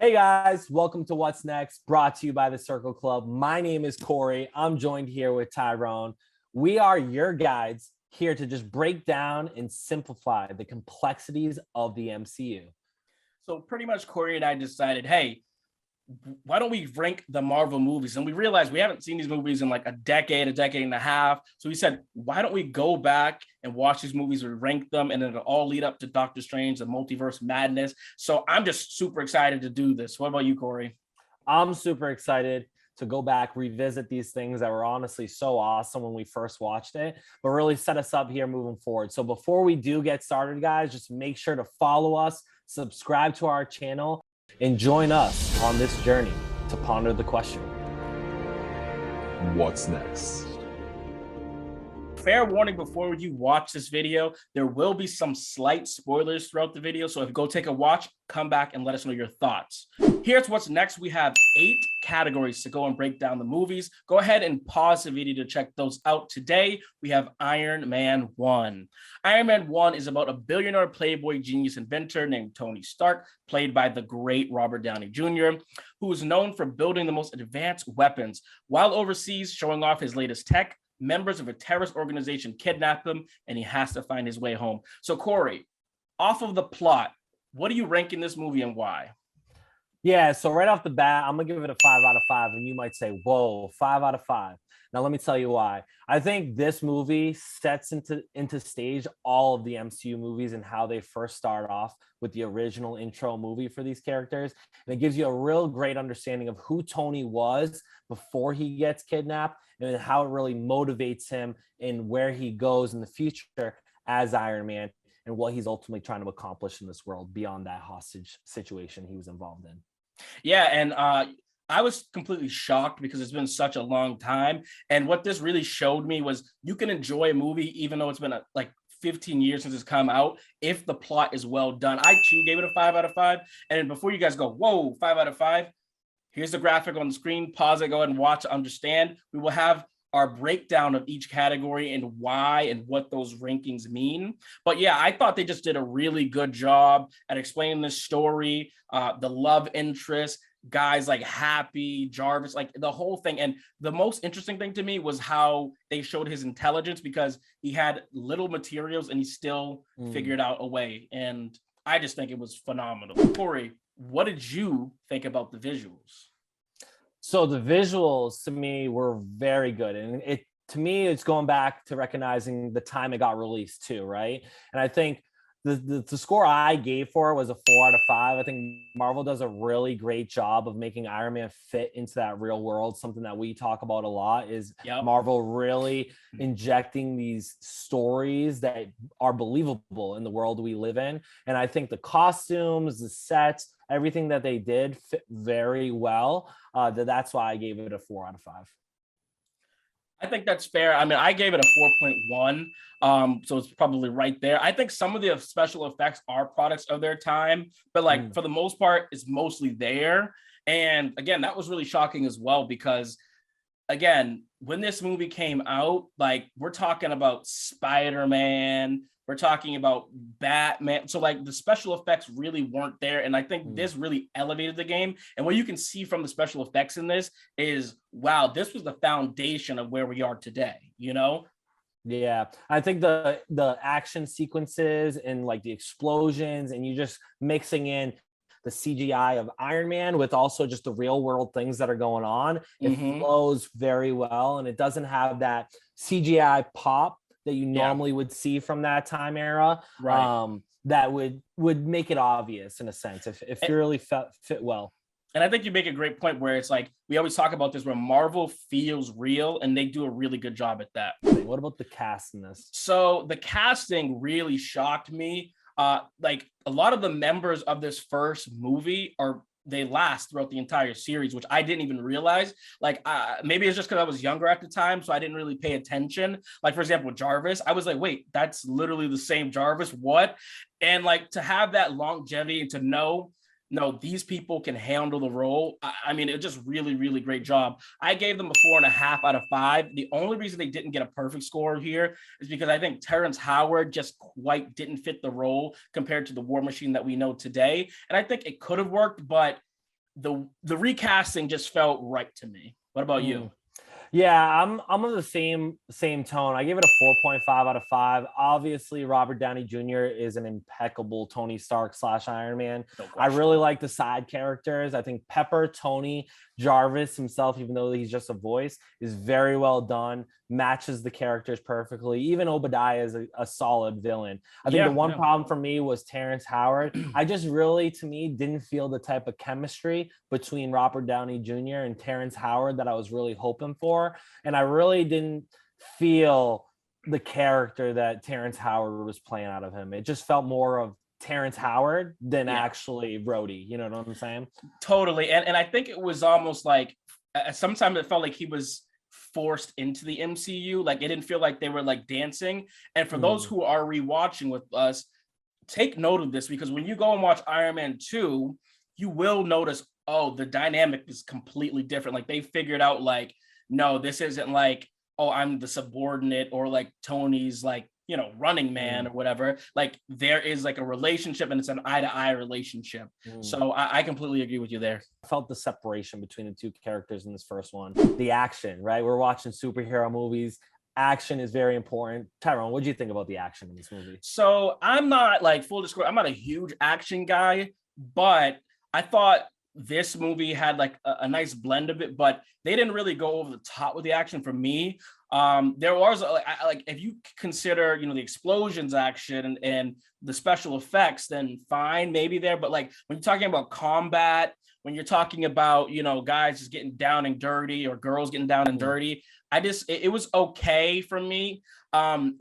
Hey guys, welcome to What's Next, brought to you by the Circle Club. My name is Corey. I'm joined here with Tyrone. We are your guides here to just break down and simplify the complexities of the MCU. So pretty much Corey and I decided, hey, why don't we rank the Marvel movies? And we realized we haven't seen these movies in like a decade and a half. So we said, why don't we go back and watch these movies and rank them, and it'll all lead up to Doctor Strange, the multiverse madness. So I'm just super excited to do this. What about you, Corey? I'm super excited to go back, revisit these things that were honestly so awesome when we first watched it, but really set us up here moving forward. So before we do get started, guys, just make sure to follow us, subscribe to our channel, and join us on this journey to ponder the question. What's next? Fair warning before you watch this video, there will be some slight spoilers throughout the video. So if you go take a watch, come back and let us know your thoughts. Here's what's next. We have 8 categories to go and break down the movies. Go ahead and pause the video to check those out. Today, we have Iron Man 1. Iron Man 1 is about a billionaire playboy genius inventor named Tony Stark, played by the great Robert Downey Jr., who is known for building the most advanced weapons. While overseas showing off his latest tech, members of a terrorist organization kidnap him, and he has to find his way home. So, Corey, off of the plot, what are you ranking this movie and why? Yeah, so right off the bat, I'm gonna give it a 5 out of 5, and you might say, "Whoa, 5 out of 5." Now, let me tell you why. I think this movie sets into stage all of the MCU movies and how they first start off with the original intro movie for these characters, and it gives you a real great understanding of who Tony was before he gets kidnapped and how it really motivates him in where he goes in the future as Iron Man and what he's ultimately trying to accomplish in this world beyond that hostage situation he was involved in. Yeah, and I was completely shocked because it's been such a long time. And what this really showed me was you can enjoy a movie even though it's been like 15 years since it's come out if the plot is well done. I too gave it a 5 out of 5. And before you guys go, whoa, 5 out of 5, here's the graphic on the screen. Pause it, go ahead and watch to understand. We will have our breakdown of each category and why and what those rankings mean. But yeah, I thought they just did a really good job at explaining this story, the love interest, guys like Happy, Jarvis, like the whole thing. And the most interesting thing to me was how they showed his intelligence, because he had little materials and he still figured out a way. And I just think it was phenomenal. Corey, what did you think about the visuals? So the visuals to me were very good, and to me it's going back to recognizing the time it got released too, right? And I think the score I gave for it was a 4 out of 5. I think Marvel does a really great job of making Iron Man fit into that real world. Something that we talk about a lot is Marvel really injecting these stories that are believable in the world we live in. And I think the costumes, the sets, everything that they did fit very well. That's why I gave it a 4 out of 5. I think that's fair. I mean, I gave it a 4.1. So it's probably right there. I think some of the special effects are products of their time, but like for the most part, it's mostly there. And again, that was really shocking as well, because again, when this movie came out, like we're talking about Spider-Man, we're talking about Batman. So like the special effects really weren't there. And I think this really elevated the game. And what you can see from the special effects in this is, wow, this was the foundation of where we are today, you know? Yeah, I think the action sequences and like the explosions and you just mixing in the CGI of Iron Man with also just the real world things that are going on, it flows very well. And it doesn't have that CGI pop that you normally would see from that time era, right? That would make it obvious in a sense if it really fit well. And I think you make a great point where it's like, we always talk about this, where Marvel feels real, and they do a really good job at that. What about the cast in this? So the casting really shocked me. Like a lot of the members of this first movie they last throughout the entire series, which I didn't even realize. Like maybe it's just because I was younger at the time, so I didn't really pay attention. Like for example, Jarvis, I was like, wait, that's literally the same Jarvis. What? And like to have that longevity and to know, no, these people can handle the role. I mean, it just really, really great job. I gave them a 4.5 out of 5. The only reason they didn't get a perfect score here is because I think Terrence Howard just quite didn't fit the role compared to the War Machine that we know today. And I think it could have worked, but the recasting just felt right to me. What about you? Yeah, I'm of the same tone. I give it a 4.5 out of 5. Obviously, Robert Downey Jr. is an impeccable Tony Stark / Iron Man. No I question. really like the side characters. I think Pepper, Tony, Jarvis himself, even though he's just a voice, is very well done, matches the characters perfectly. Even Obadiah is a solid villain. I think the one problem for me was Terrence Howard. I just really, to me, didn't feel the type of chemistry between Robert Downey Jr. and Terrence Howard that I was really hoping for. And I really didn't feel the character that Terrence Howard was playing out of him. It just felt more of Terrence Howard than actually Rhodey. You know what I'm saying? Totally. And I think it was almost like sometimes it felt like he was forced into the MCU. Like it didn't feel like they were like dancing. And for those who are rewatching with us, take note of this, because when you go and watch Iron Man 2, you will notice, oh, the dynamic is completely different. Like they figured out like, no, this isn't like, oh, I'm the subordinate, or like Tony's like, you know, running man or whatever. Like there is like a relationship, and it's an eye-to-eye relationship. So I completely agree with you there. I felt the separation between the two characters in this first one. The action, right? We're watching superhero movies. Action is very important. Tyrone, what do you think about the action in this movie? So I'm not like full disclosure, I'm not a huge action guy, but I thought this movie had like a nice blend of it, but they didn't really go over the top with the action for me. There was like if you consider, you know, the explosions action and the special effects, then fine, maybe there. But like when you're talking about combat, when you're talking about, you know, guys just getting down and dirty or girls getting down and dirty, it was okay for me. At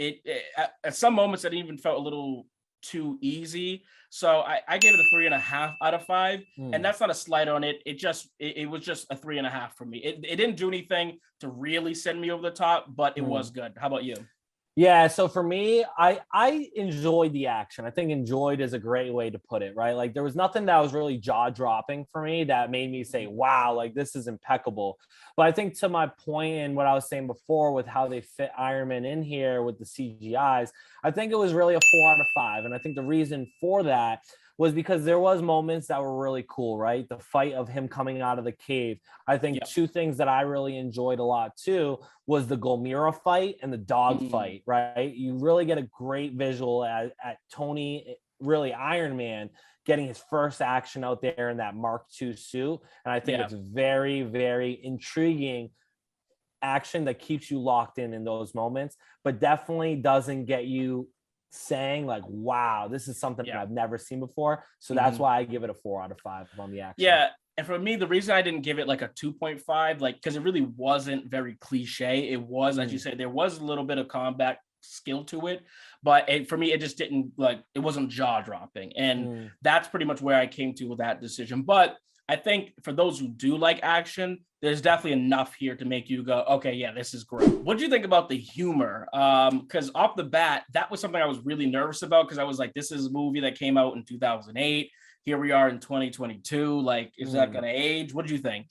some moments it even felt a little too easy. So I gave it a 3.5 out of 5. And that's not a slight on it. It was just a 3.5 for me. It didn't do anything to really send me over the top, but it was good. How about you? Yeah, so for me, I enjoyed the action. I think enjoyed is a great way to put it, right? Like there was nothing that was really jaw-dropping for me that made me say, wow, like this is impeccable. But I think to my point and what I was saying before with how they fit Iron Man in here with the CGIs, I think it was really a 4 out of 5. And I think the reason for that was because there was moments that were really cool, right? The fight of him coming out of the cave. I think two things that I really enjoyed a lot too was the Golmira fight and the dog fight, right? You really get a great visual at Tony, really Iron Man, getting his first action out there in that Mark II suit. And I think it's very, very intriguing action that keeps you locked in those moments, but definitely doesn't get you saying like, wow, this is something I've never seen before. So that's why I give it a 4 out of 5 on the action. Yeah. And for me, the reason I didn't give it like a 2.5, like, because it really wasn't very cliche. It was, as you said, there was a little bit of combat skill to it, but for me, it just didn't like, it wasn't jaw dropping. And that's pretty much where I came to with that decision. But I think for those who do like action, there's definitely enough here to make you go, okay, yeah, this is great. What do you think about the humor? Because off the bat, that was something I was really nervous about, because I was like, this is a movie that came out in 2008. Here we are in 2022. Like, is that going to age? What do you think?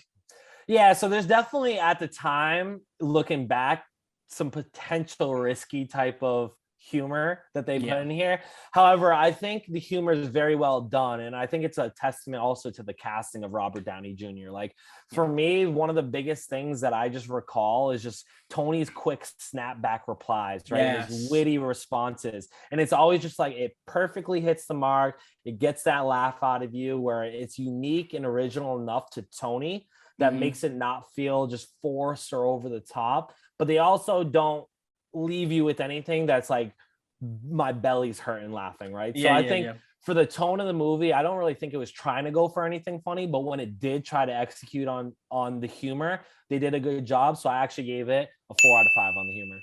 Yeah, so there's definitely at the time, looking back, some potential risky type of humor that they put in here. However, I think the humor is very well done, and I think it's a testament also to the casting of Robert Downey Jr. Like for me, one of the biggest things that I just recall is just Tony's quick snapback replies, right? His witty responses, and it's always just like it perfectly hits the mark. It gets that laugh out of you, where it's unique and original enough to Tony that makes it not feel just forced or over the top, but they also don't leave you with anything that's like my belly's hurting laughing, right? So I think for the tone of the movie, I don't really think it was trying to go for anything funny, but when it did try to execute on the humor, they did a good job. So I actually gave it a 4 out of 5 on the humor.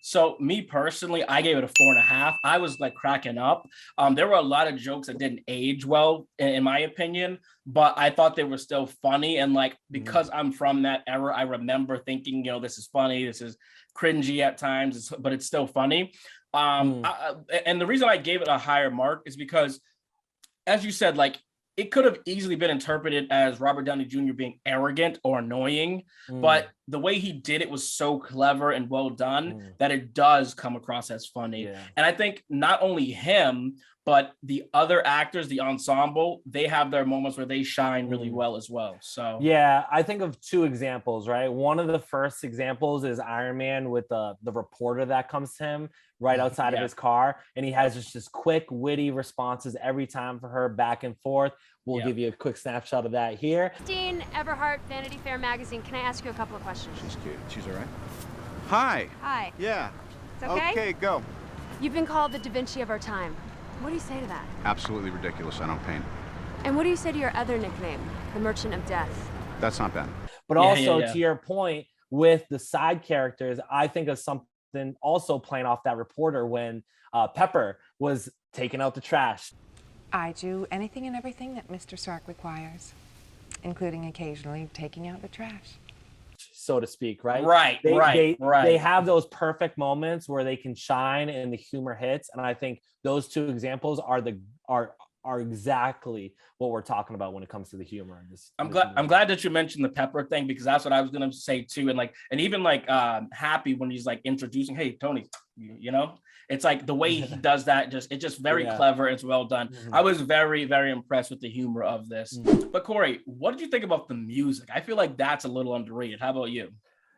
So me personally, I gave it a 4.5. I was like cracking up. There were a lot of jokes that didn't age well, in my opinion, but I thought they were still funny. And like, because I'm from that era, I remember thinking, you know, this is funny. This is cringy at times, but it's still funny. And the reason I gave it a higher mark is because, as you said, like it could have easily been interpreted as Robert Downey Jr. being arrogant or annoying, but the way he did it was so clever and well done that it does come across as funny. Yeah. And I think not only him, but the other actors, the ensemble, they have their moments where they shine really well as well. So yeah, I think of two examples, right? One of the first examples is Iron Man with the reporter that comes to him right outside of his car, and he has just quick, witty responses every time for her, back and forth. We'll give you a quick snapshot of that here. Christine Everhart, Vanity Fair magazine. Can I ask you a couple of questions? She's cute. She's all right. Hi. Hi. Yeah. It's okay? Okay, go. You've been called the Da Vinci of our time. What do you say to that? Absolutely ridiculous. I don't paint. And what do you say to your other nickname, the Merchant of Death? That's not bad. But also, to your point, with the side characters, I think of something also playing off that reporter when Pepper was taking out the trash. I do anything and everything that Mr. Stark requires, including occasionally taking out the trash, so to speak, right? Right. They have those perfect moments where they can shine and the humor hits, and I think those two examples are exactly what we're talking about when it comes to the humor in this. I'm glad that you mentioned the Pepper thing, because that's what I was gonna say too. And even Happy, when he's like introducing, hey Tony, you know, it's like the way he does that, it's just very clever. It's well done. I was very, very impressed with the humor of this. But Corey, what did you think about the music? I feel like that's a little underrated. How about you?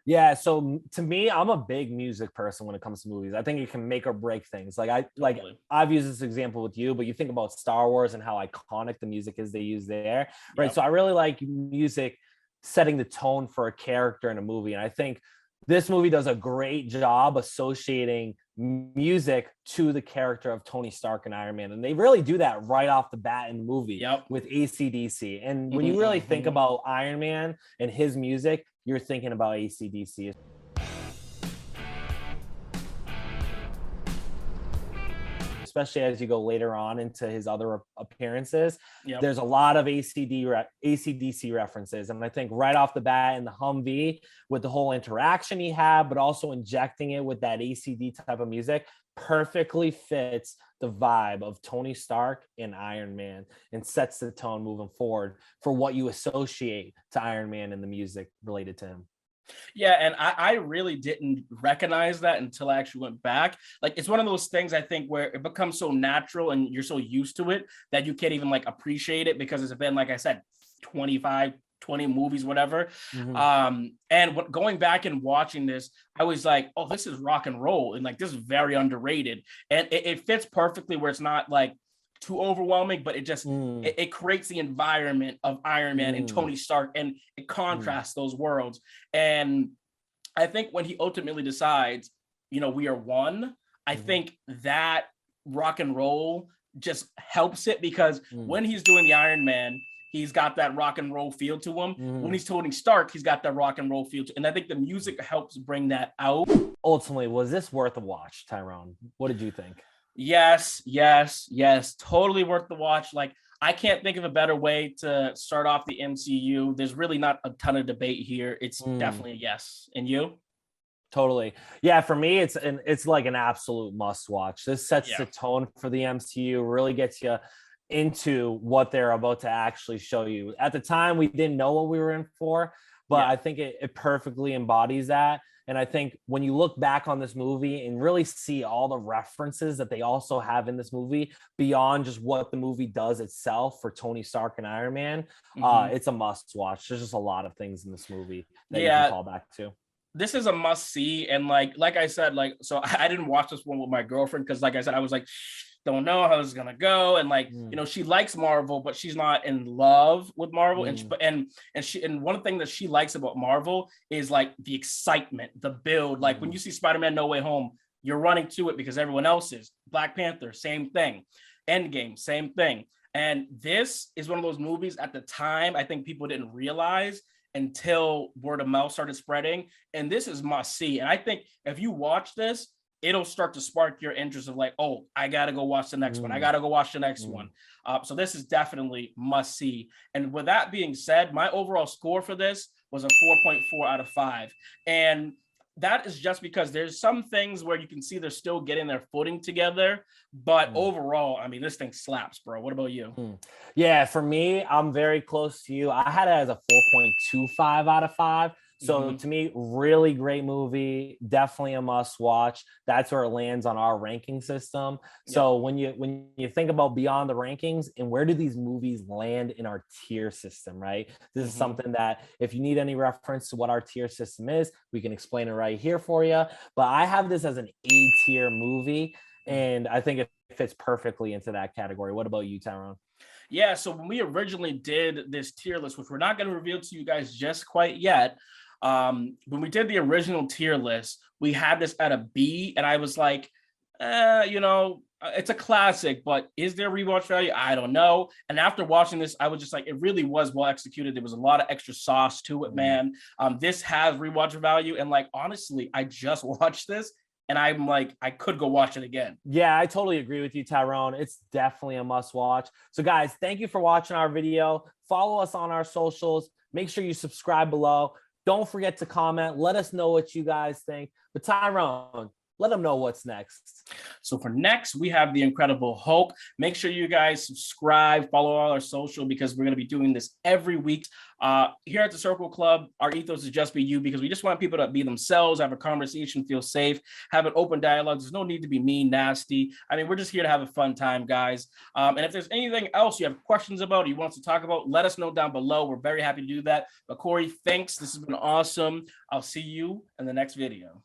Yeah, so to me, I'm a big music person when it comes to movies. I think it can make or break things. I've used this example with you, but you think about Star Wars and how iconic the music is they use there, right? So I really like music setting the tone for a character in a movie, and I think this movie does a great job associating music to the character of Tony Stark and Iron Man. And they really do that right off the bat in the movie with AC/DC. And when you really think about Iron Man and his music, you're thinking about AC/DC. Especially as you go later on into his other appearances, there's a lot of AC/DC references. And I think right off the bat in the Humvee, with the whole interaction he had, but also injecting it with that AC/DC type of music, perfectly fits the vibe of Tony Stark and Iron Man and sets the tone moving forward for what you associate to Iron Man and the music related to him. Yeah, and I really didn't recognize that until I actually went back. Like, it's one of those things, I think, where it becomes so natural and you're so used to it that you can't even appreciate it, because it's been, like I said, 20 movies, whatever. And going back and watching this, I was like, oh, this is rock and roll, and this is very underrated, and it fits perfectly where it's not too overwhelming, but it just it creates the environment of Iron Man and Tony Stark, and it contrasts those worlds. And I think when he ultimately decides, we are one, I think that rock and roll just helps it, because when he's doing the Iron Man, he's got that rock and roll feel to him. When he's Tony Stark, he's got that rock and roll feel to him. And I think the music helps bring that out. Ultimately, was this worth a watch, Tyrone? What did you think? Yes. Totally worth the watch. I can't think of a better way to start off the MCU. There's really not a ton of debate here. It's definitely a yes. And you? Totally. Yeah, for me, it's like an absolute must watch. This sets the tone for the MCU, really gets you into what they're about to actually show you. At the time, we didn't know what we were in for, but I think it perfectly embodies that. And I think when you look back on this movie and really see all the references that they also have in this movie beyond just what the movie does itself for Tony Stark and Iron Man, it's a must watch. There's just a lot of things in this movie that you can call back to. This is a must see. And like I said, so I didn't watch this one with my girlfriend, because like I said, I was don't know how this is gonna go, and she likes Marvel, but she's not in love with Marvel. And one of the things that she likes about Marvel is the excitement, the build. When you see Spider-Man No Way Home, you're running to it because everyone else is. Black Panther, same thing. Endgame, same thing. And this is one of those movies at the time I think people didn't realize until word of mouth started spreading. And this is must see. And I think if you watch this, it'll start to spark your interest of oh, I got to go watch the next one. I got to go watch the next one. So this is definitely must see. And with that being said, my overall score for this was a 4.4 out of 5. And that is just because there's some things where you can see they're still getting their footing together. But overall, I mean, this thing slaps, bro. What about you? Yeah, for me, I'm very close to you. I had it as a 4.25 out of 5. So to me, really great movie, definitely a must watch. That's where it lands on our ranking system. So when you think about beyond the rankings and where do these movies land in our tier system, right? This is something that if you need any reference to what our tier system is, we can explain it right here for you. But I have this as an A tier movie, and I think it fits perfectly into that category. What about you, Tyrone? Yeah, so when we originally did this tier list, which we're not going to reveal to you guys just quite yet, when we did the original tier list, we had this at a B, and I was like, it's a classic, but is there rewatch value? I don't know. And after watching this, I was just like, it really was well executed. There was a lot of extra sauce to it, man. This has rewatch value, and like honestly, I just watched this. And I'm like, I could go watch it again. Yeah, I totally agree with you, Tyrone. It's definitely a must watch. So guys, thank you for watching our video. Follow us on our socials. Make sure you subscribe below. Don't forget to comment. Let us know what you guys think. But Tyrone, let them know what's next. So for next, we have The Incredible Hulk. Make sure you guys subscribe, follow all our social, because we're going to be doing this every week. Here at the Circle Club, our ethos is just be you, because we just want people to be themselves, have a conversation, feel safe, have an open dialogue. There's no need to be mean, nasty. I mean, we're just here to have a fun time, guys. And if there's anything else you have questions about or you want to talk about, let us know down below. We're very happy to do that. But Corey, thanks. This has been awesome. I'll see you in the next video.